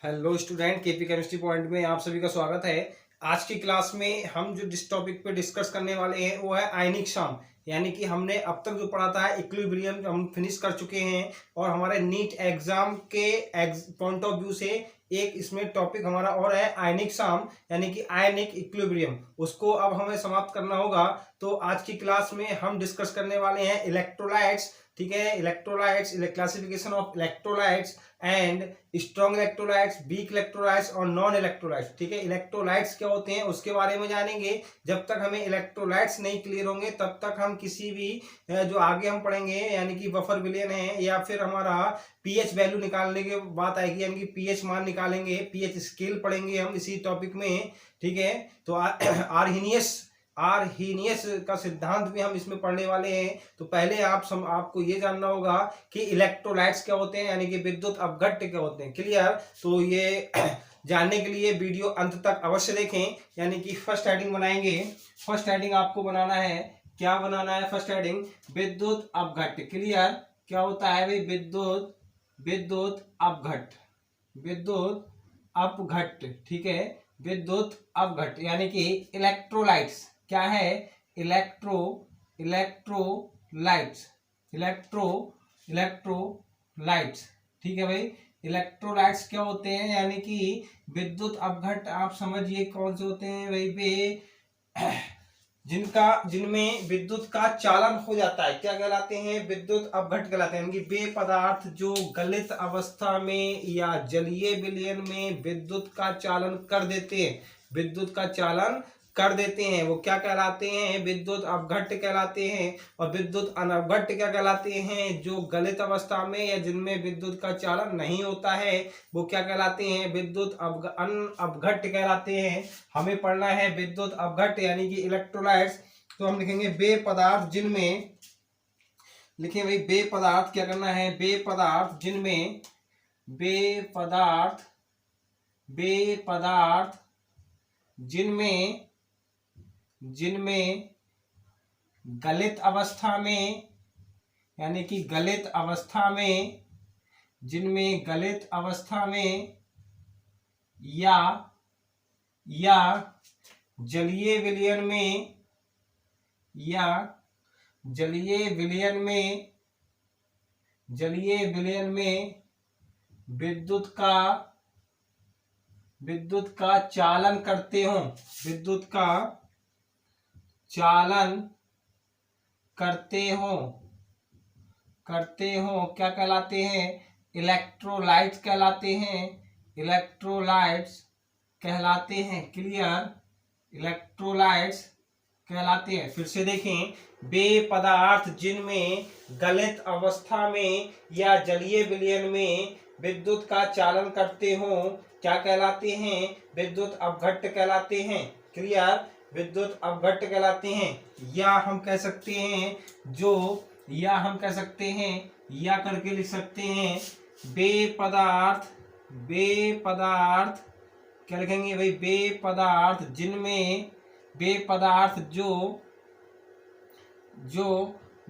Hello student, KP chemistry point में आप सभी का स्वागत है। आज की क्लास में हम जो जिस टॉपिक पे डिस्कस करने वाले हैं वो है आयनिक शाम। यानी कि हमने अब तक जो पढ़ा था इक्विलिब्रियम हम फिनिश कर चुके हैं और हमारे नीट एग्जाम के पॉइंट ऑफ व्यू से एक इसमें टॉपिक हमारा और है आयनिक शाम, यानी कि आयनिक इक्विलिब्रियम। उसको अब हमें समाप्त करना होगा। तो आज की क्लास में हम डिस्कस करने वाले हैं इलेक्ट्रोलाइट्स। ठीक है, electrolytes, classification of electrolytes and strong electrolytes, weak electrolytes और नॉन इलेक्ट्रोलाइट्स। ठीक है, इलेक्ट्रोलाइट्स क्या होते हैं उसके बारे में जानेंगे। जब तक हमें इलेक्ट्रोलाइट्स नहीं क्लियर होंगे तब तक हम किसी भी जो आगे हम पढ़ेंगे यानी कि बफर विलयन है या फिर हमारा पीएच वैल्यू निकालने की बात आएगी, यानी कि पीएच मान निकालेंगे, पीएच स्केल पढ़ेंगे हम इसी टॉपिक में। ठीक है, तो आर्हीनियस का सिद्धांत भी हम इसमें पढ़ने वाले हैं। तो पहले आपको ये जानना होगा कि इलेक्ट्रोलाइट्स क्या होते हैं, यानी कि विद्युत अपघट्य क्या होते हैं। क्लियर? तो ये जानने के लिए वीडियो अंत तक अवश्य देखें। यानी कि फर्स्ट हेडिंग बनाएंगे। फर्स्ट हेडिंग आपको बनाना है, क्या बनाना है? फर्स्ट हेडिंग विद्युत अपघट्य। क्लियर? क्या होता है भाई? विद्युत अपघट्य, विद्युत अपघट्य। ठीक है, विद्युत अपघट्य यानी कि इलेक्ट्रोलाइट्स क्या है? Electrolytes, electrolytes. ठीक है भाई, इलेक्ट्रोलाइट्स क्या होते हैं? यानी कि विद्युत अपघट्य आप समझिए कौन से होते हैं भाई? वे जिनमें विद्युत का चालन हो जाता है, क्या कहलाते हैं? विद्युत अपघट्य कहलाते हैं। यानी कि वे पदार्थ जो गलित अवस्था में या जलीय विलयन में विद्युत का चालन कर देते हैं, विद्युत का चालन कर देते हैं, वो क्या कहलाते हैं? विद्युत अपघट्य कहलाते हैं। और विद्युत अनवघट्य क्या कहलाते हैं? जो गलित अवस्था में या जिनमें विद्युत का चालन नहीं होता है वो क्या कहलाते हैं? विद्युत अनवघट्य कहलाते हैं। हमें पढ़ना है विद्युत अपघट्य यानी कि इलेक्ट्रोलाइट्स। तो हम लिखेंगे वे पदार्थ जिनमें, लिखें भाई वे पदार्थ, क्या करना है? वे पदार्थ जिनमें, वे पदार्थ जिनमें गलित अवस्था में, यानी कि गलित अवस्था में, जिनमें गलित अवस्था में या जलीय विलयन में, या जलीय विलयन में विद्युत का चालन करते हो, विद्युत का चालन करते हो, क्या कहलाते हैं? इलेक्ट्रोलाइट्स कहलाते हैं, इलेक्ट्रोलाइट्स कहलाते हैं। क्लियर? इलेक्ट्रोलाइट्स कहलाते हैं। फिर से देखें, वे पदार्थ जिनमें गलित अवस्था में या जलीय विलयन में विद्युत का चालन करते हो क्या कहलाते हैं? विद्युत अपघट्य कहलाते हैं। क्लियर? विद्युत अपघट्य कहलाते हैं। या हम कह सकते हैं या करके लिख सकते हैं वे पदार्थ क्या लिखेंगे भाई? वे पदार्थ जिनमें, वे पदार्थ जो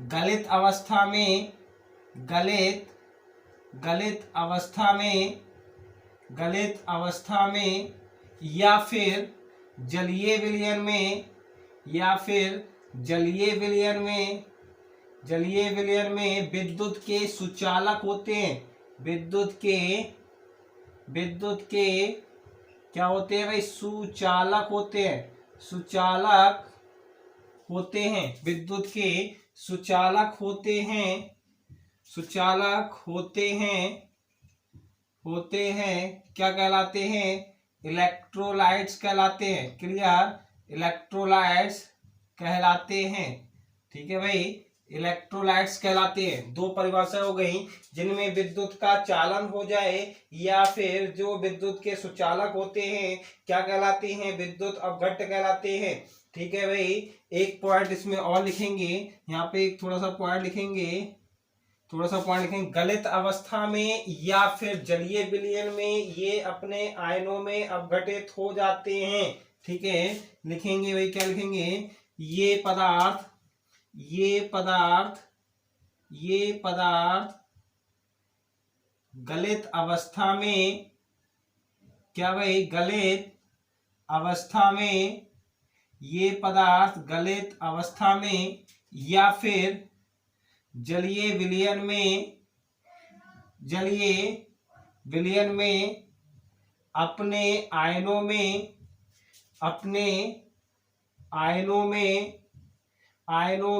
गलित अवस्था में, गलित अवस्था में या फिर जलीय विलयन में विद्युत के सुचालक होते हैं, विद्युत के क्या होते हैं भाई? सुचालक होते हैं, विद्युत के सुचालक होते हैं, क्या कहलाते हैं? इलेक्ट्रोलाइट्स कहलाते हैं। क्लियर? इलेक्ट्रोलाइट्स कहलाते हैं। ठीक है भाई, इलेक्ट्रोलाइट्स कहलाते हैं। दो परिभाषा हो गई, जिनमें विद्युत का चालन हो जाए या फिर जो विद्युत के सुचालक होते हैं क्या कहलाते हैं? विद्युत अपघट्य कहलाते हैं। ठीक है भाई, एक पॉइंट इसमें और लिखेंगे, यहाँ पे एक थोड़ा सा पॉइंट लिखेंगे, गलित अवस्था में या फिर जलीय विलयन में ये अपने आयनों में अपघटित हो जाते हैं। ठीक है, लिखेंगे भाई, क्या लिखेंगे? ये पदार्थ गलित अवस्था में क्या भाई गलित अवस्था में ये पदार्थ गलित अवस्था में या फिर जलीय विलयन में अपने आयनों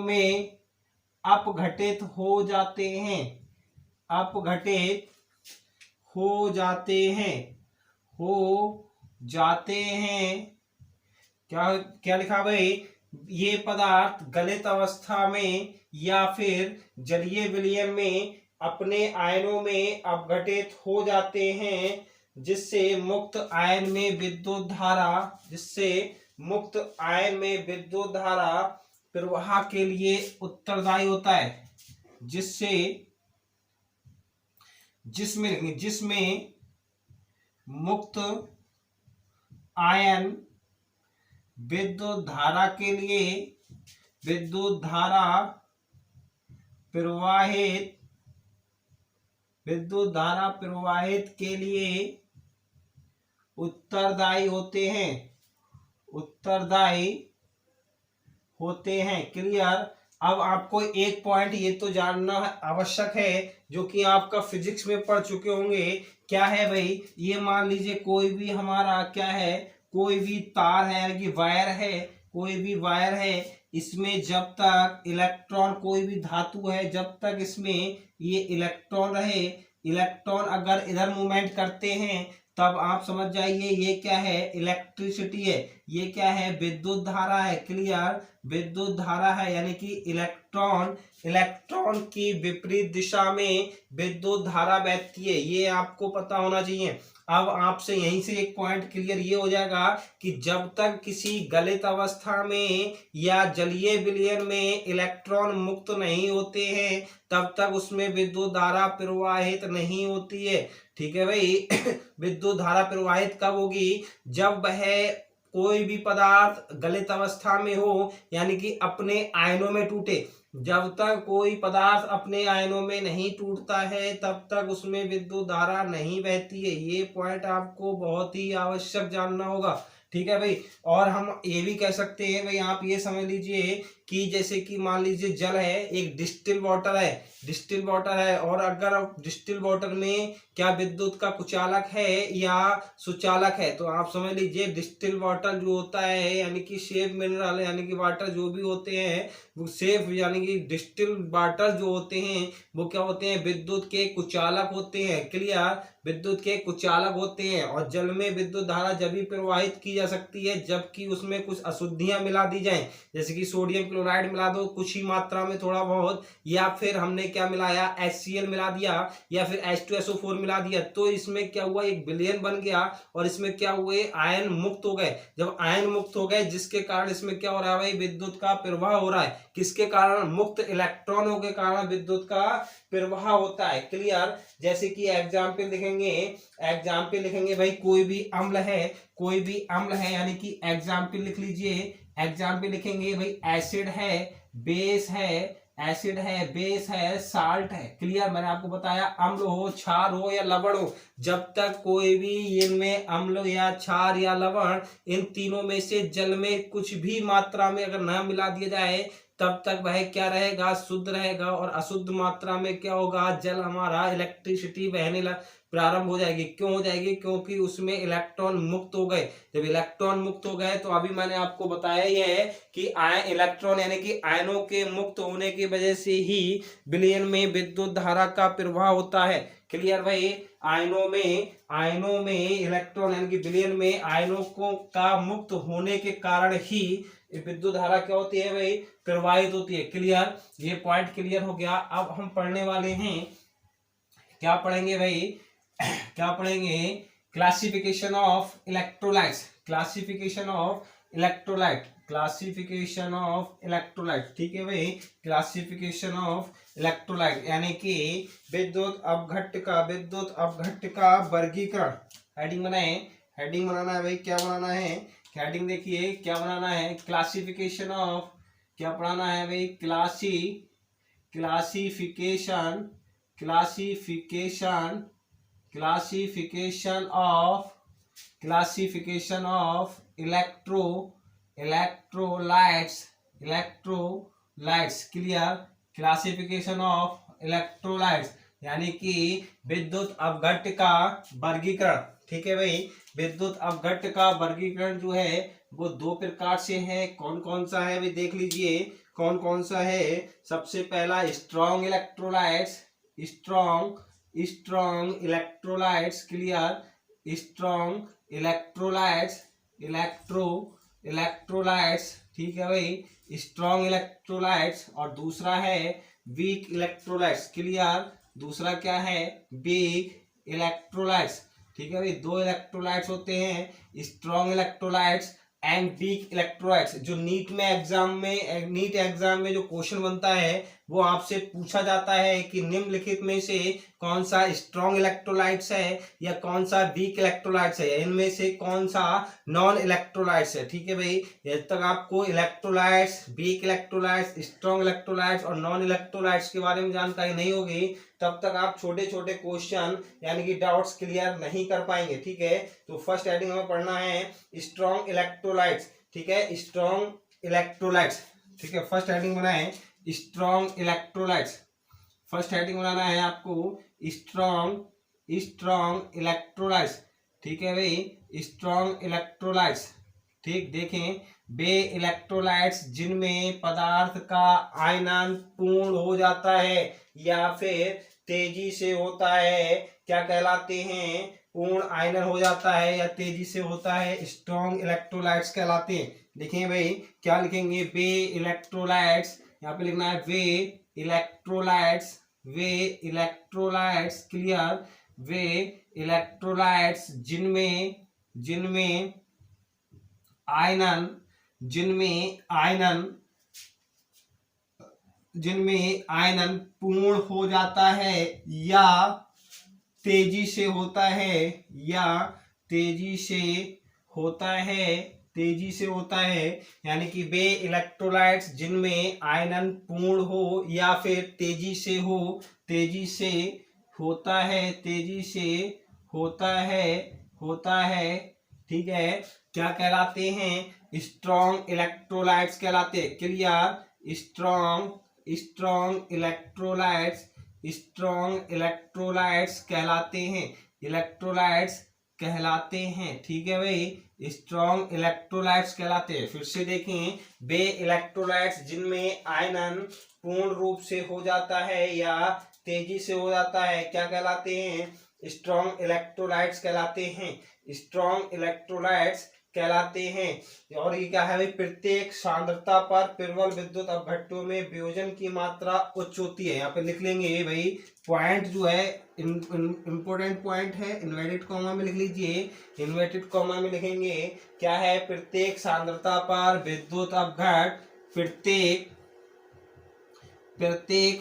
में अपघटित हो जाते हैं। क्या लिखा भाई, ये पदार्थ गलित अवस्था में या फिर जलीय विलयन में अपने आयनों में अपघटित हो जाते हैं, जिससे मुक्त आयन में विद्युत धारा प्रवाह के लिए उत्तरदायी होता है, जिसमें मुक्त आयन विद्युत धारा प्रवाहित के लिए उत्तरदायी होते हैं। क्लियर। अब आपको एक पॉइंट ये तो जानना आवश्यक है, जो कि आपका फिजिक्स में पढ़ चुके होंगे। क्या है भाई, ये मान लीजिए कोई भी हमारा क्या है, कोई भी तार है कि कोई भी वायर है, इसमें जब तक इलेक्ट्रॉन, कोई भी धातु है, जब तक इसमें ये इलेक्ट्रॉन रहे, इलेक्ट्रॉन अगर इधर मूवमेंट करते हैं, तब आप समझ जाइए ये क्या है, इलेक्ट्रिसिटी है। ये क्या है, विद्युत धारा है। क्लियर। विद्युत धारा है, यानी कि इलेक्ट्रॉन की विपरीत दिशा में विद्युत धारा बहती है। ये आपको पता होना चाहिए। अब आपसे यहीं से एक पॉइंट क्लियर ये हो जाएगा कि जब तक किसी गलित अवस्था में या जलीय विलयन में इलेक्ट्रॉन मुक्त नहीं होते हैं, तब तक उसमें विद्युत धारा प्रवाहित नहीं होती है। ठीक है भाई। विद्युत धारा प्रवाहित कब होगी, जब वह कोई भी पदार्थ गलित अवस्था में हो, यानी कि अपने आयनों में टूटे। जब तक कोई पदार्थ अपने आयनों में नहीं टूटता है, तब तक उसमें विद्युत धारा नहीं बहती है। ये पॉइंट आपको बहुत ही आवश्यक जानना होगा। ठीक है भाई। और हम ये भी कह सकते हैं भाई, आप ये समझ लीजिए कि जैसे कि मान लीजिए जल है, एक डिस्टिल वाटर है, और अगर डिस्टिल वाटर में क्या विद्युत का कुचालक है या सुचालक है, तो आप समझ लीजिए डिस्टिल वाटर जो होता है, यानी कि सेफ मिनरल, यानी कि वाटर जो भी होते हैं वो सेफ, यानी कि डिस्टिल वाटर जो होते हैं वो क्या होते हैं, विद्युत के कुचालक होते हैं। क्लियर। विद्युत के कुचालक होते हैं। और जल में विद्युत धारा जब भी प्रवाहित की जा सकती है जबकि उसमें कुछ अशुद्धियां मिला दी जाएं, जैसे कि सोडियम क्लोराइड मिला दो कुछ ही मात्रा में, थोड़ा बहुत, या फिर हमने क्या मिलाया, HCl मिला दिया, या फिर H2SO4 मिला दिया, तो इसमें क्या हुआ, एक विलयन बन गया और इसमें क्या हुए, आयन मुक्त हो गए। जब आयन मुक्त हो गए, जिसके कारण इसमें क्या हो रहा है भाई, विद्युत का प्रवाह हो रहा है। किसके कारण, मुक्त इलेक्ट्रॉनों के कारण विद्युत का प्रवाह होता है। क्लियर। जैसे कि एग्जाम्पल लिखेंगे भाई, कोई भी अम्ल है, यानी कि एग्जाम्पल लिख लीजिए। एग्जाम्पल लिखेंगे भाई, एसिड है, बेस है, साल्ट है। क्लियर। मैंने आपको बताया अम्ल हो, क्षार हो या लवण हो, जब तक कोई भी इनमें अम्ल या क्षार या लवण, इन तीनों में से जल में कुछ भी मात्रा में अगर न मिला दिया जाए, तब तक वह क्या रहेगा, शुद्ध रहेगा। और अशुद्ध मात्रा में क्या होगा, जल हमारा इलेक्ट्रिसिटी बहने प्रारंभ हो जाएगी। क्यों हो जाएगी, क्योंकि उसमें इलेक्ट्रॉन मुक्त हो गए। जब इलेक्ट्रॉन मुक्त हो गए, तो अभी मैंने आपको बताया ये है कि इलेक्ट्रॉन यानी कि आयनों के मुक्त होने की वजह से ही विलयन में विद्युत धारा का प्रवाह होता है। क्लियर भाई। आयनों में इलेक्ट्रॉन यानी कि विलयन में आयनों को का मुक्त होने के कारण ही विद्युत धारा क्या होती है भाई, प्रवाहित होती है। क्लियर। ये पॉइंट क्लियर हो गया। अब हम पढ़ने वाले हैं, क्या पढ़ेंगे भाई, क्या पढ़ेंगे, क्लासिफिकेशन ऑफ इलेक्ट्रोलाइट्स। ठीक है भाई। क्लासिफिकेशन ऑफ इलेक्ट्रोलाइट, यानी कि विद्युत अपघट्ट का वर्गीकरण। हेडिंग बनाना है भाई। क्या बनाना है, हेडिंग देखिए, क्या बनाना है, क्लासिफिकेशन ऑफ, क्या पढ़ाना है भाई, classification of classification of electrolytes clear, classification of electrolytes यानी कि विद्युत अपघट्य का वर्गीकरण। ठीक है भाई, विद्युत अपघट्य का वर्गीकरण जो है वो दो प्रकार से है। कौन कौन सा है भी देख लीजिए, कौन कौन सा है। सबसे पहला strong electrolytes clear, strong electrolytes ठीक है भाई, स्ट्रॉन्ग इलेक्ट्रोलाइट्स। और दूसरा है वीक इलेक्ट्रोलाइट्स क्लियर, दूसरा क्या है वीक इलेक्ट्रोलाइट्स। ठीक है भाई, दो इलेक्ट्रोलाइट्स होते हैं, strong electrolytes and weak electrolytes. जो नीट एग्जाम में जो क्वेश्चन बनता है वो आपसे पूछा जाता है कि निम्नलिखित में से कौन सा स्ट्रॉन्ग इलेक्ट्रोलाइट्स है या कौन सा वीक इलेक्ट्रोलाइट्स है, इनमें से कौन सा नॉन इलेक्ट्रोलाइट्स है। ठीक है भाई, जब तक आपको electrolytes, weak electrolytes, strong electrolytes और नॉन इलेक्ट्रोलाइट्स के बारे में जानकारी नहीं होगी तब तक आप छोटे छोटे क्वेश्चन यानी कि डाउट्स क्लियर नहीं कर पाएंगे। ठीक है, तो फर्स्ट हेडिंग हमें पढ़ना है स्ट्रॉन्ग इलेक्ट्रोलाइट्स। ठीक है, स्ट्रॉन्ग इलेक्ट्रोलाइट्स। ठीक है, फर्स्ट हेडिंग बनाए स्ट्रॉन्ग इलेक्ट्रोलाइट्स। फर्स्ट हेडिंग बनाना है आपको स्ट्रॉन्ग इलेक्ट्रोलाइट्स। ठीक है भाई, स्ट्रॉन्ग इलेक्ट्रोलाइट्स। ठीक, देखें वे इलेक्ट्रोलाइट्स जिनमें पदार्थ का आयनन पूर्ण हो जाता है या फिर तेजी से होता है, क्या कहलाते हैं, पूर्ण आयनन हो जाता है या तेजी से होता है, स्ट्रॉन्ग इलेक्ट्रोलाइट्स कहलाते हैं। देखें भाई क्या लिखेंगे, वे इलेक्ट्रोलाइट्स, यहाँ पे लिखना है वे इलेक्ट्रोलाइट्स क्लियर, वे इलेक्ट्रोलाइट्स जिनमें आयनन पूर्ण हो जाता है या तेजी से होता है, यानी कि वे इलेक्ट्रोलाइट्स जिनमें आयनन पूर्ण हो या फिर तेजी से होता है। ठीक है, क्या कहलाते हैं, स्ट्रॉन्ग इलेक्ट्रोलाइट्स कहलाते हैं क्लियर, स्ट्रॉन्ग इलेक्ट्रोलाइट्स कहलाते हैं। ठीक है भाई, स्ट्रॉन्ग इलेक्ट्रोलाइट्स कहलाते हैं। फिर से देखें, वे इलेक्ट्रोलाइट्स जिनमें आयनन पूर्ण रूप से हो जाता है या तेजी से हो जाता है, क्या कहलाते हैं, स्ट्रॉन्ग इलेक्ट्रोलाइट्स कहलाते हैं। और ये क्या है भाई, प्रत्येक सांद्रता पर प्रबल विद्युत अपघट्यों में वियोजन की मात्रा उच्च होती है। यहाँ पे लिख लेंगे भाई, पॉइंट जो है इंपोर्टेंट पॉइंट है, इन्वर्टेड कॉमा में लिख लीजिए, इन्वर्टेड कॉमा में लिखेंगे क्या है, प्रत्येक सांद्रता पर विद्युत अपघट, प्रत्येक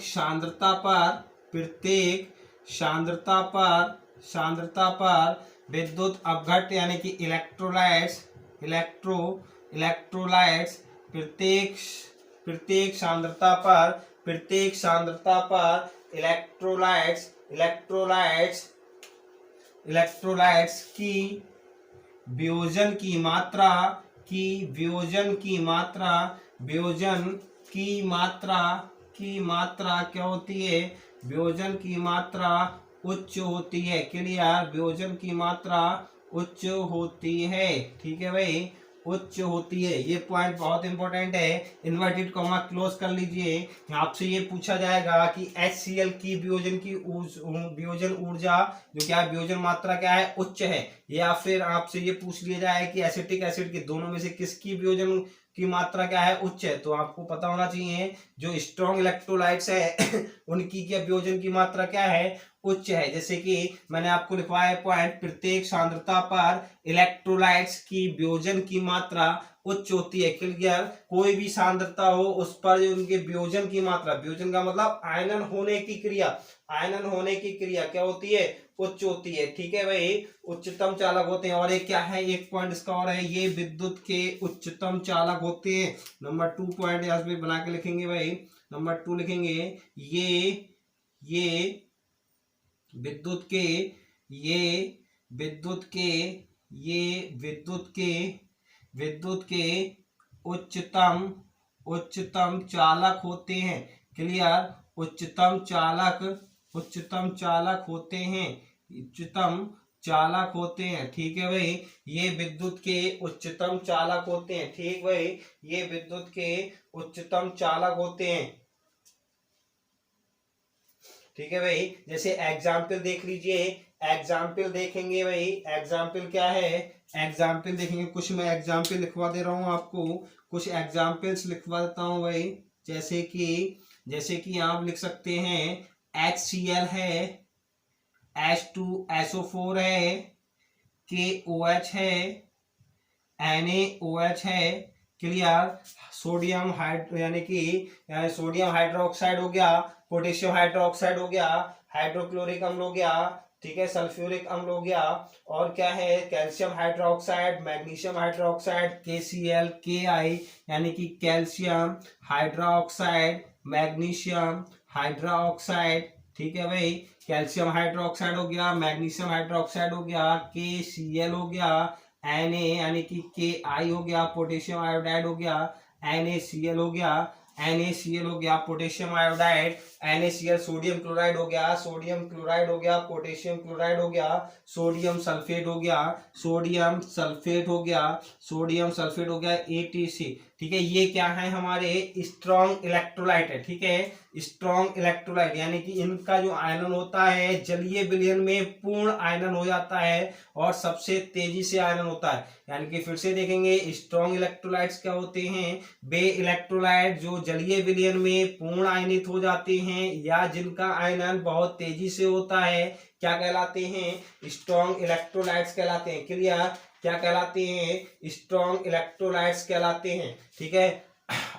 सांद्रता पर विद्युत अपघट्य यानी कि इलेक्ट्रोलाइट्स प्रत्येक सांद्रता पर इलेक्ट्रोलाइट्स की वियोजन की मात्रा क्या होती है, वियोजन की मात्रा उच्च होती है क्लियर, वियोजन की मात्रा उच्च होती है। ठीक है भाई, उच्च होती है, ये पॉइंट बहुत इंपॉर्टेंट है। इन्वर्टेड कॉमा क्लोज कर लीजिए। आपसे ये पूछा जाएगा कि HCl की वियोजन ऊर्जा जो क्या है, वियोजन मात्रा क्या है, उच्च है, या फिर आपसे ये पूछ लिया जाए कि एसिटिक एसिड के दोनों में से किसकी वियोजन की मात्रा क्या है, उच्च है। तो आपको पता होना चाहिए जो स्ट्रॉन्ग इलेक्ट्रोलाइट्स है उनकी क्या वियोजन की मात्रा क्या है, उच्च है। जैसे कि मैंने आपको लिखवाया है पॉइंट, प्रत्येक सांद्रता पर इलेक्ट्रोलाइट्स की वियोजन की मात्रा उच्च होती है क्लियर। कोई भी सांद्रता हो उस पर जो उनके वियोजन की मात्रा, वियोजन का मतलब आयनन होने की क्रिया क्या होती है, उच्च होती है। ठीक है भाई, उच्चतम चालक होते हैं। और एक क्या है, एक पॉइंट इसका और है, ये विद्युत के उच्चतम चालक होते हैं। नंबर 2 पॉइंट यहाँ पे बना के लिखेंगे भाई, नंबर 2 लिखेंगे, ये विद्युत के ये विद्युत के उच्चतम चालक होते हैं। क्लियर, उच्चतम चालक होते हैं, उच्चतम चालक होते हैं। ठीक है भाई, ये विद्युत के उच्चतम चालक होते हैं। ठीक भाई, ये विद्युत के उच्चतम चालक होते हैं। ठीक है भाई, जैसे एग्जाम्पल देख लीजिए, एग्जाम्पल देखेंगे भाई, एग्जाम्पल क्या है, एग्जाम्पल देखेंगे। कुछ मैं एग्जाम्पल लिखवा दे रहा हूँ आपको, कुछ एग्जाम्पल्स लिखवा देता हूँ भाई। जैसे कि आप लिख सकते हैं HCl है, H2SO4 है, KOH है, NaOH है। क्लियर, सोडियम हाइड्रोक्साइड हो गया, पोटेशियम हाइड्रोक्साइड हो गया, हाइड्रोक्लोरिक अम्ल हो गया। ठीक है, सल्फ्यूरिक अम्ल हो गया, और क्या है, calcium hydroxide, magnesium hydroxide, KCl, KI यानी कि कैल्शियम हाइड्रोक्साइड, मैग्नीशियम हाइड्रोक्साइड। ठीक है भाई, कैल्शियम हाइड्रोक्साइड हो गया, मैग्नीशियम हाइड्रोक्साइड हो गया, KCl हो गया, Na यानी कि KI हो गया, पोटेशियम आयोडाइड हो गया, NaCl हो गया, potassium iodide, NaCl sodium chloride हो गया, पोटेशियम क्लोराइड हो गया, सोडियम सल्फेट हो गया, ATC। ठीक है, ये क्या है, हमारे स्ट्रॉन्ग इलेक्ट्रोलाइट है। ठीक है, स्ट्रॉन्ग इलेक्ट्रोलाइट यानी कि इनका जो आयनन होता है जलीय विलयन में पूर्ण आयनन हो जाता है और सबसे तेजी से आयनन होता है। यानी कि फिर से देखेंगे, स्ट्रॉन्ग इलेक्ट्रोलाइट्स क्या होते हैं, वे इलेक्ट्रोलाइट जो जलीय विलयन में पूर्ण आयनित हो जाते हैं या जिनका आयनन बहुत तेजी से होता है, क्या कहलाते हैं, स्ट्रॉन्ग इलेक्ट्रोलाइट्स कहलाते हैं। क्लियर, क्या कहलाते हैं, स्ट्रॉन्ग इलेक्ट्रोलाइट्स कहलाते हैं। ठीक है,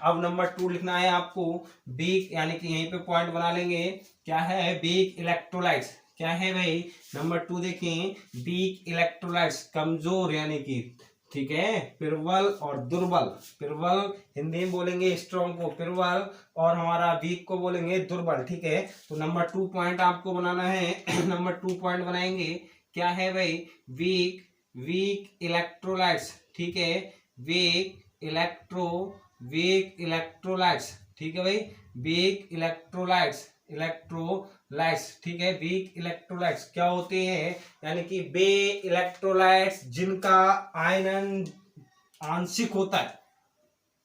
अब नंबर 2 लिखना है आपको, वीक यानी कि यहीं पे पॉइंट बना लेंगे। क्या है, वीक इलेक्ट्रोलाइट्स। क्या है भाई, नंबर 2 देखें, वीक इलेक्ट्रोलाइट्स कमजोर यानी कि, ठीक है, प्रबल और दुर्बल। प्रबल हिंदी में बोलेंगे स्ट्रॉन्ग को प्रबल, और हमारा वीक को बोलेंगे दुर्बल। ठीक है, तो नंबर 2 पॉइंट आपको बनाना है। नंबर 2 पॉइंट बनाएंगे, क्या है भाई, वीक इलेक्ट्रोलाइट्स। ठीक है, वीक इलेक्ट्रोलाइट्स। ठीक है भाई, वीक इलेक्ट्रोलाइट्स। ठीक है, वीक इलेक्ट्रोलाइट्स क्या होते हैं, यानी कि वे इलेक्ट्रोलाइट्स जिनका आयनन आंशिक होता है।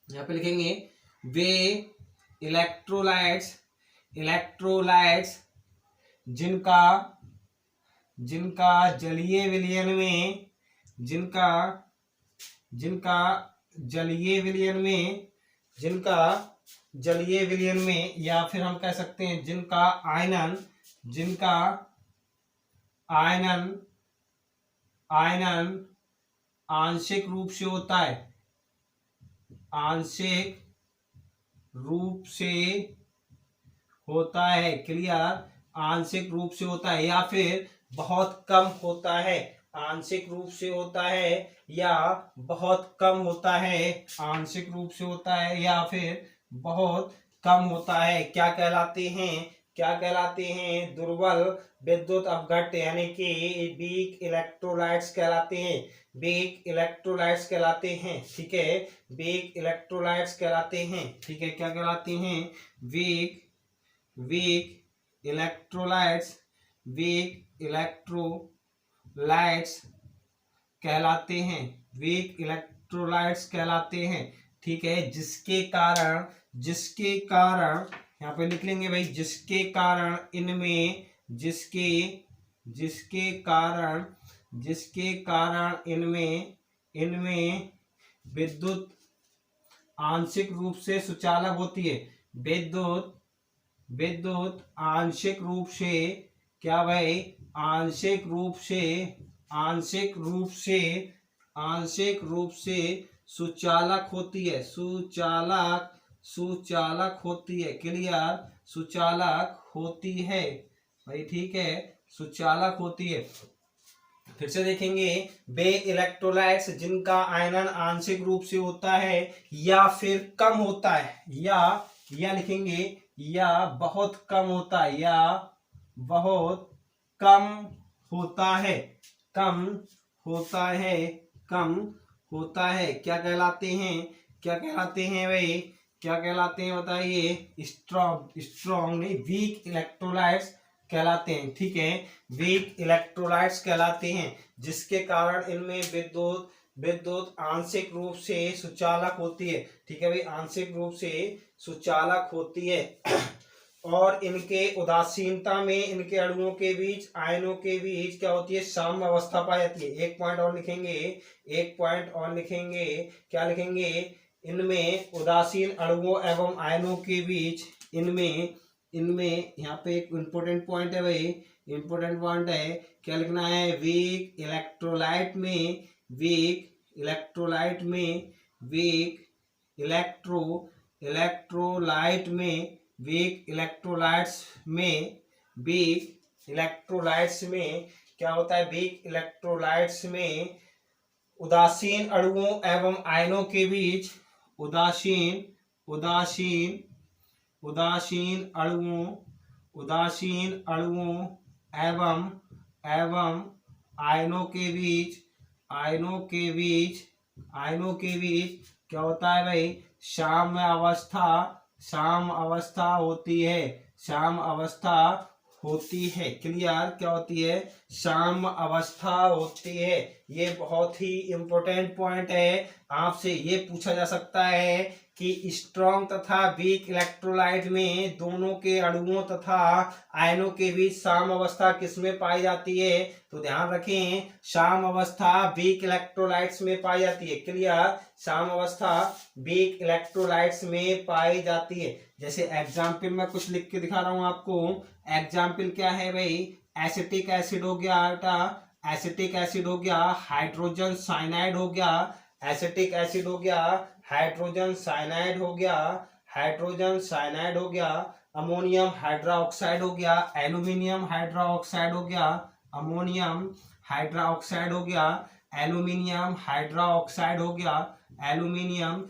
यहां पे लिखेंगे वे इलेक्ट्रोलाइट्स जिनका जलीय विलयन में या फिर हम कह सकते हैं जिनका आयनन आंशिक रूप से होता है, क्लियर, आंशिक रूप से होता है या फिर बहुत कम होता है, आंशिक रूप से होता है या बहुत कम होता है, आंशिक रूप से होता है या फिर बहुत कम होता है। क्या कहलाते हैं, दुर्बल विद्युत अपघट्य यानी कि वीक इलेक्ट्रोलाइट्स कहलाते हैं, ठीक है, वीक इलेक्ट्रोलाइट्स कहलाते हैं। ठीक है, क्या कहलाते हैं, वीक इलेक्ट्रोलाइट्स कहलाते हैं, ठीक है, जिसके कारण यहाँ पे लिख लेंगे भाई, जिसके कारण इनमें विद्युत आंशिक रूप से सुचालक होती है। विद्युत आंशिक रूप से, क्या भाई, आंशिक रूप से सुचालक होती है, सुचालक होती है। क्लियर, सुचालक होती है भाई। ठीक है, सुचालक होती है। फिर से देखेंगे, वे इलेक्ट्रोलाइट्स जिनका आयनन आंशिक रूप से होता है या फिर कम होता है, या लिखेंगे या बहुत कम होता है, होता है, कम होता है, क्या कहलाते हैं, क्या कहलाते हैं भाई, क्या कहलाते हैं बताइए, स्ट्रॉन्ग नहीं, वीक इलेक्ट्रोलाइट्स कहलाते हैं। ठीक है, वीक इलेक्ट्रोलाइट्स कहलाते हैं, जिसके कारण इनमें विद्युत विद्युत आंशिक रूप से सुचालक होती है। ठीक है भाई, आंशिक रूप से सुचालक होती है। और इनके उदासीनता में इनके अणुओं के बीच, आयनों के बीच क्या होती है, साम्य अवस्था पाई जाती है। एक पॉइंट और लिखेंगे, एक पॉइंट और लिखेंगे, क्या लिखेंगे, इनमें उदासीन अणुओं एवं आयनों के बीच, इनमें इनमें यहाँ पे एक इम्पोर्टेंट पॉइंट है भाई, इम्पोर्टेंट पॉइंट है, क्या लिखना है, वीक इलेक्ट्रोलाइट में, वीक इलेक्ट्रोलाइट में, वीक इलेक्ट्रोलाइट में, वीक इलेक्ट्रोलाइट्स में, वीक इलेक्ट्रोलाइट्स में क्या होता है, वीक इलेक्ट्रोलाइट्स में उदासीन अणुओं एवं आयनों के बीच, उदासीन उदासीन उदासीन अणुओं, उदासीन अणुओं एवं एवं आयनों के बीच, आयनों के बीच, आयनों के बीच क्या होता है भाई, साम्य अवस्था, साम्य अवस्था होती है, साम्य अवस्था होती है। क्लियर, क्या होती है, साम्य अवस्था होती है। ये बहुत ही इंपॉर्टेंट पॉइंट है, आपसे ये पूछा जा सकता है कि स्ट्रॉन्ग तथा वीक इलेक्ट्रोलाइट में दोनों के अणुओं तथा आयनों के बीच साम्य अवस्था किसमें पाई जाती है, तो ध्यान रखें, साम्य अवस्था वीक इलेक्ट्रोलाइट्स में पाई जाती है। क्लियर, साम्य अवस्था वीक इलेक्ट्रोलाइट्स में पाई जाती है। जैसे एग्जाम्पल में कुछ लिख के दिखा रहा हूं आपको, एग्जाम्पल क्या है भाई, एसिटिक एसिड हो गया बेटा, एसिटिक एसिड हो गया, हाइड्रोजन साइनाइड हो गया, एसिटिक एसिड हो गया, हाइड्रोजन साइनाइड हो गया, हाइड्रोजन साइनाइड हो गया, अमोनियम हाइड्रोक्साइड हो गया, एल्यूमिनियम हाइड्रोक्साइड हो गया, अमोनियम हाइड्रोक्साइड हो गया, एल्यूमिनियम हाइड्रोक्साइड हो गया, एल्यूमिनियम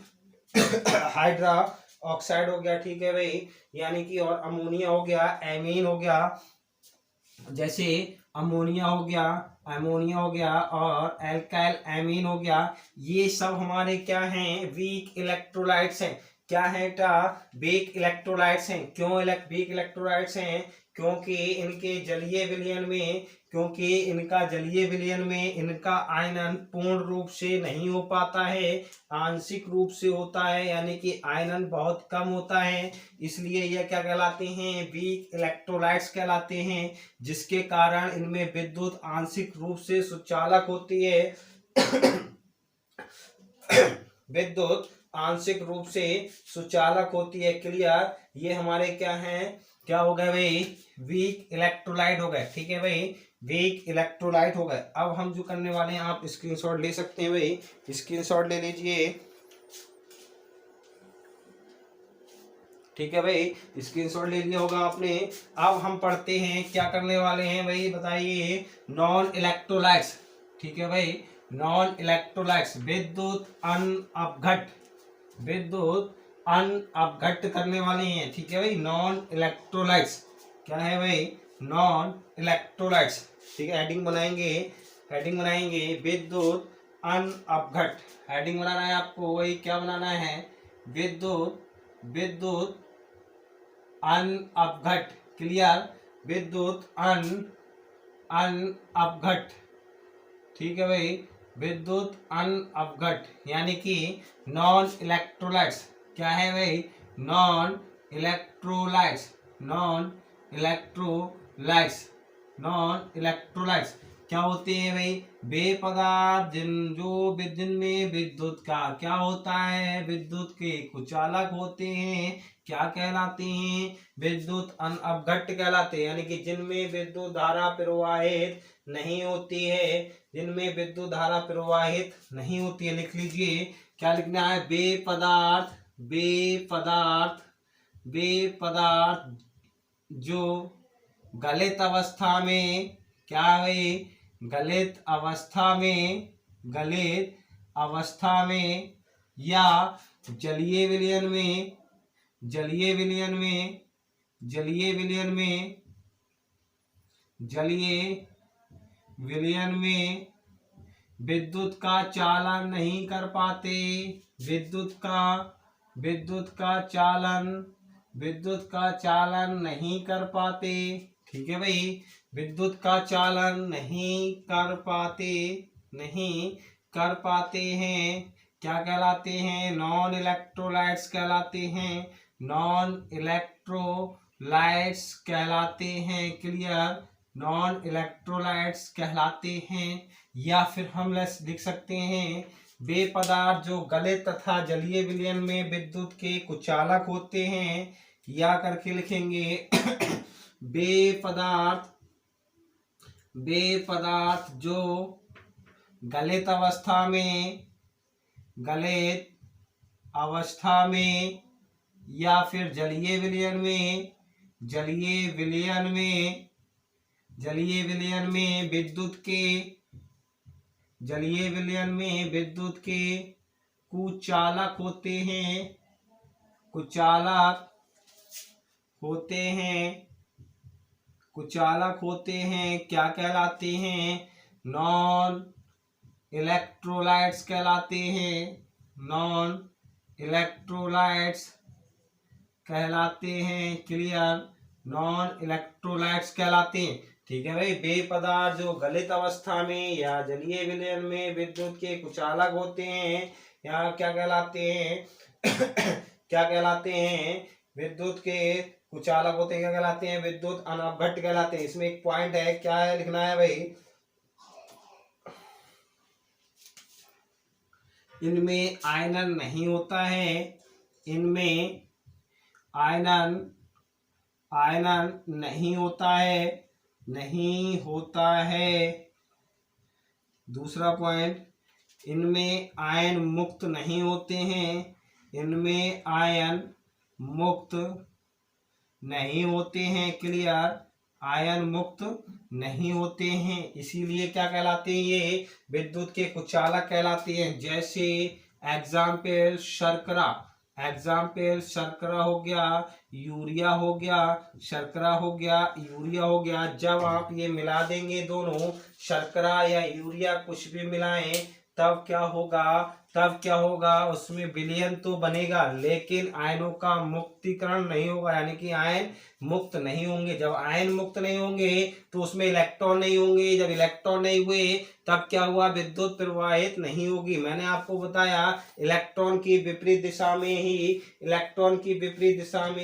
हाइड्रोक्साइड हो गया। ठीक है भाई, यानी कि और अमोनिया हो गया, एमीन हो गया, जैसे अमोनिया हो गया, अमोनिया हो गया और एल्काइल एमीन हो गया। ये सब हमारे क्या हैं, वीक इलेक्ट्रोलाइट्स हैं। क्या है बेटा, वीक इलेक्ट्रोलाइट्स हैं। क्यों वीक इलेक्ट्रोलाइट्स हैं, क्योंकि इनके जलीय विलयन में, क्योंकि इनका जलीय विलयन में इनका आयनन पूर्ण रूप से नहीं हो पाता है, आंशिक रूप से होता है, यानी कि आयनन बहुत कम होता है, इसलिए यह क्या कहलाते हैं, वीक इलेक्ट्रोलाइट्स कहलाते हैं, जिसके कारण इनमें विद्युत आंशिक रूप से सुचालक होती है। विद्युत आंशिक रूप से सुचालक होती है। क्लियर, ये हमारे क्या हैं, क्या हो गए भाई, वीक इलेक्ट्रोलाइट हो गए। ठीक है भाई, वीक इलेक्ट्रोलाइट हो गए। अब हम जो करने वाले हैं, आप स्क्रीनशॉट ले सकते हैं भाई, स्क्रीनशॉट ले लीजिए। ठीक है भाई, स्क्रीनशॉट ले लिया होगा आपने। अब हम पढ़ते हैं, क्या करने वाले हैं भाई बताइए, नॉन इलेक्ट्रोलाइट्स। ठीक है भाई, नॉन इलेक्ट्रोलाइट्स, विद्युत अनअपघट, विद्युत अनअपघट करने वाले हैं। ठीक है भाई, नॉन इलेक्ट्रोलाइट्स क्या है भाई, नॉन इलेक्ट्रोलाइट्स। ठीक है, हेडिंग बनाएंगे, हेडिंग बनाएंगे, विद्युत अनअपघट, हेडिंग बनाना है आपको, वही क्या बनाना है, विद्युत विद्युत अनअपघट। क्लियर, विद्युत अनअपघट। ठीक है भाई, विद्युत अनअपघट यानी कि नॉन इलेक्ट्रोलाइट्स। क्या है भाई, non electrolytes, non electrolytes, non electrolytes क्या होते हैं भाई, वे पदार्थ जिनमें विद्युत का क्या होता है, विद्युत के कुचालक होते हैं, क्या कहलाते हैं, विद्युत अनअपघट कहलाते हैं, यानी कि जिनमें विद्युत धारा प्रवाहित नहीं होती है, जिनमें विद्युत धारा प्रवाहित नहीं होती है। लिख लीजिए, क्या लिखना है, वे पदार्थ, वे पदार्थ, वे पदार्थ जो गलित अवस्था में, क्या है, गलित अवस्था में, गलित अवस्था में या जलीय विलयन में, जलीय विलयन में, जलीय विलयन में, जलीय विलयन में विद्युत का चालन नहीं कर पाते, विद्युत का चालन नहीं कर पाते। ठीक है भाई, विद्युत का चालन नहीं कर पाते हैं, क्या कहलाते हैं? नॉन इलेक्ट्रोलाइट्स कहलाते हैं, नॉन इलेक्ट्रोलाइट्स कहलाते हैं। क्लियर, नॉन इलेक्ट्रोलाइट्स कहलाते हैं। या फिर हम लिख सकते हैं वे पदार्थ जो गले तथा जलीय विलयन में विद्युत के कुचालक होते हैं, या करके लिखेंगे वे पदार्थ जो गलित अवस्था में या फिर जलीय विलयन में विद्युत के कुचालक होते हैं, क्या कहलाते हैं? नॉन इलेक्ट्रोलाइट्स कहलाते हैं, नॉन इलेक्ट्रोलाइट्स कहलाते हैं। क्लियर, नॉन इलेक्ट्रोलाइट्स कहलाते हैं। ठीक है भाई, वे पदार्थ जो गलित अवस्था में या जलीय विलयन में विद्युत के कुचालक होते हैं, यहाँ क्या कहलाते हैं क्या कहलाते हैं? विद्युत के कुचालक होते हैं, क्या कहलाते हैं? विद्युत अनवघट कहलाते हैं। इसमें एक पॉइंट है, क्या है लिखना है भाई? इनमें आयनन नहीं होता है, इनमें आयनन नहीं होता है। दूसरा पॉइंट, इनमें आयन मुक्त नहीं होते हैं, इनमें आयन मुक्त नहीं होते हैं। क्लियर, आयन मुक्त नहीं होते हैं, इसीलिए क्या कहलाते हैं? ये विद्युत के कुचालक कहलाते हैं। जैसे एग्जाम्पल शर्करा हो गया, यूरिया हो गया, शर्करा हो गया, यूरिया हो गया। जब आप ये मिला देंगे दोनों, शर्करा या यूरिया कुछ भी मिलाएं, तब क्या होगा? उसमें विलयन तो बनेगा, लेकिन आयनों का मुक्तिकरण नहीं होगा, यानी कि आयन मुक्त नहीं होंगे। जब आयन मुक्त नहीं होंगे तो उसमें इलेक्ट्रॉन नहीं होंगे। जब इलेक्ट्रॉन नहीं हुए तब क्या हुआ? विद्युत प्रवाहित नहीं होगी। मैंने आपको बताया इलेक्ट्रॉन की विपरीत दिशा में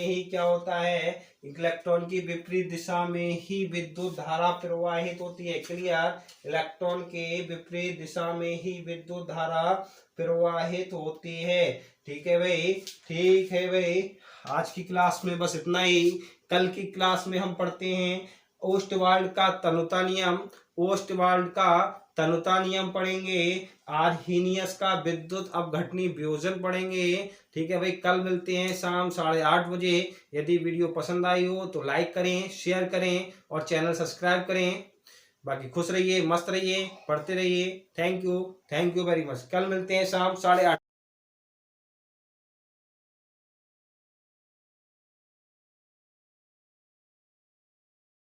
ही क्या होता है? इलेक्ट्रॉन की विपरीत दिशा में ही विद्युत धारा प्रवाहित होती है। क्लियर, इलेक्ट्रॉन के विपरीत दिशा में ही विद्युत धारा प्रवाहित होती है। ठीक है भाई, आज की क्लास में बस इतना ही। कल की क्लास में हम पढ़ते हैं ओस्टवाल्ड का तनुता नियम पढ़ेंगे। आर्हीनियस का विद्युत अपघटनी वियोजन पढ़ेंगे। ठीक है भाई, कल मिलते हैं शाम 8:30 बजे। यदि वीडियो पसंद आई हो तो लाइक करें, शेयर करें और चैनल सब्सक्राइब करें। बाकी खुश रहिए, मस्त रहिए, पढ़ते रहिए। Thank you very much. कल मिलते हैं शाम 8:30।